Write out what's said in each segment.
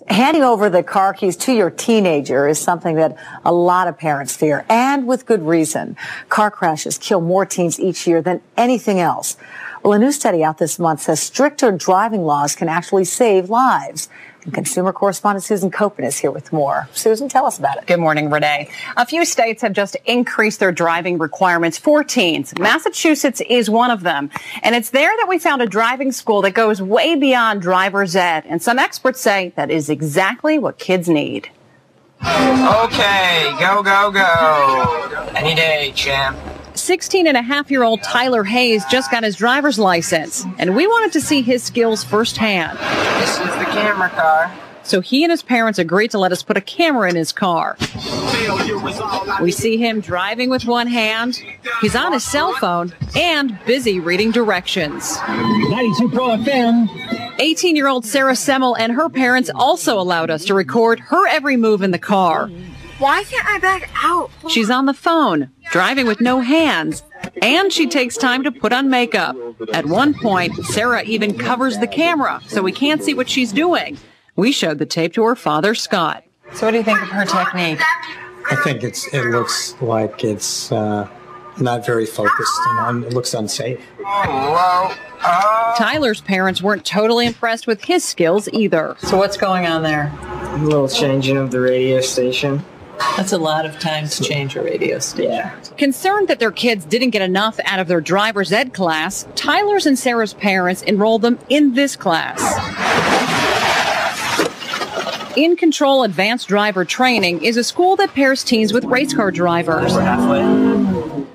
Handing over the car keys to your teenager is something that a lot of parents fear, and with good reason. Car crashes kill more teens each year than anything else. Well, a new study out this month says stricter driving laws can actually save lives. And consumer correspondent Susan Copen is here with more. Susan, tell us about it. Good morning, Renee. A few states have just increased their driving requirements for teens. Massachusetts is one of them. And it's there that we found a driving school that goes way beyond driver's ed. And some experts say that is exactly what kids need. Okay, go, go, go. Any day, champ. 16-and-a-half-year-old Tyler Hayes just got his driver's license, and we wanted to see his skills firsthand. This is the camera car. So he and his parents agreed to let us put a camera in his car. We see him driving with one hand. He's on his cell phone and busy reading directions. 92 Pro FM. 18-year-old Sarah Semmel and her parents also allowed us to record her every move in the car. Why can't I back out? She's on the phone, driving with no hands, and she takes time to put on makeup. At one point, Sarah even covers the camera so we can't see what she's doing. We showed the tape to her father, Scott. So what do you think of her technique? I think it looks like it's not very focused, and it looks unsafe. Tyler's parents weren't totally impressed with his skills either. So what's going on there? A little changing of the radio station. That's a lot of time to change a radio station. Yeah. Concerned that their kids didn't get enough out of their driver's ed class, Tyler's and Sarah's parents enrolled them in this class. In Control Advanced Driver Training is a school that pairs teens with race car drivers. We're halfway.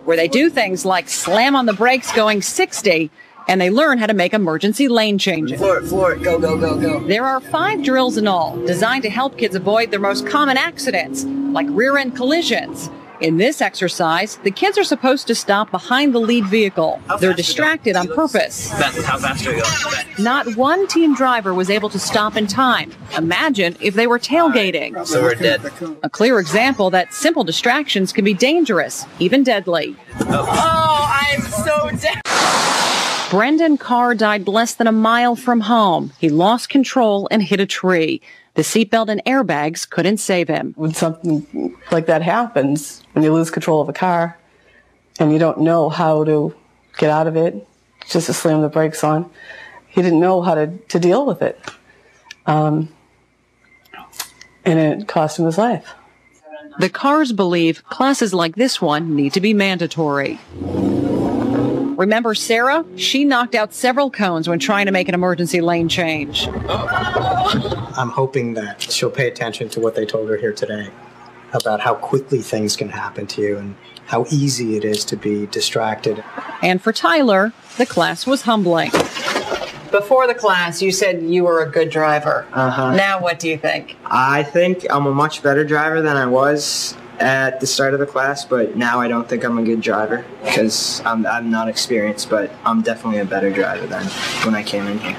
Where they do things like slam on the brakes going 60, and they learn how to make emergency lane changes. Floor it, go, go, go, go. There are 5 drills in all, designed to help kids avoid their most common accidents, like rear-end collisions. In this exercise, the kids are supposed to stop behind the lead vehicle. They're distracted on purpose. How fast are you going? Not one teen driver was able to stop in time. Imagine if they were tailgating. So we're dead. A clear example that simple distractions can be dangerous, even deadly. Oh, I'm so dead. Brendan Carr died less than a mile from home. He lost control and hit a tree. The seatbelt and airbags couldn't save him. When something like that happens, when you lose control of a car and you don't know how to get out of it, just to slam the brakes on, he didn't know how to deal with it. And it cost him his life. The Carrs believe classes like this one need to be mandatory. Remember Sarah? She knocked out several cones when trying to make an emergency lane change. I'm hoping that she'll pay attention to what they told her here today about how quickly things can happen to you and how easy it is to be distracted. And for Tyler, the class was humbling. Before the class, you said you were a good driver. Uh-huh. Now what do you think? I think I'm a much better driver than I was at the start of the class, but now I don't think I'm a good driver because I'm not experienced, but I'm definitely a better driver than when I came in here.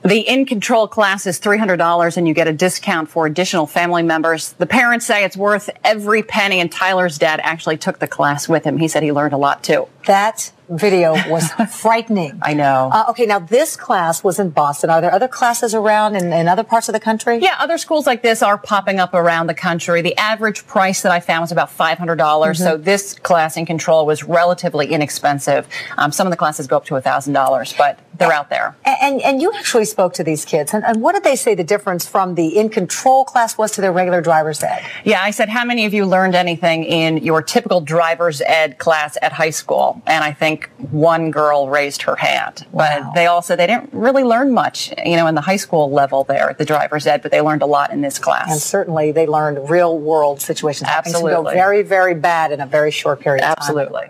The In Control class is $300 and you get a discount for additional family members. The parents say it's worth every penny, and Tyler's dad actually took the class with him. He said he learned a lot too. That video was frightening. I know. Okay, now this class was in Boston. Are there other classes around in other parts of the country? Yeah, other schools like this are popping up around the country. The average price that I found was about $500. So this class In Control was relatively inexpensive. Some of the classes go up to $1,000, but they're out there. And you actually spoke to these kids. And what did they say the difference from the In Control class was to their regular driver's ed? Yeah, I said, how many of you learned anything in your typical driver's ed class at high school? And I think one girl raised her hand. But they all said they didn't really learn much, in the high school level there at the driver's ed, but they learned a lot in this class. And certainly they learned real world situations. Absolutely. Things can go very, very bad in a very short period of time. Absolutely.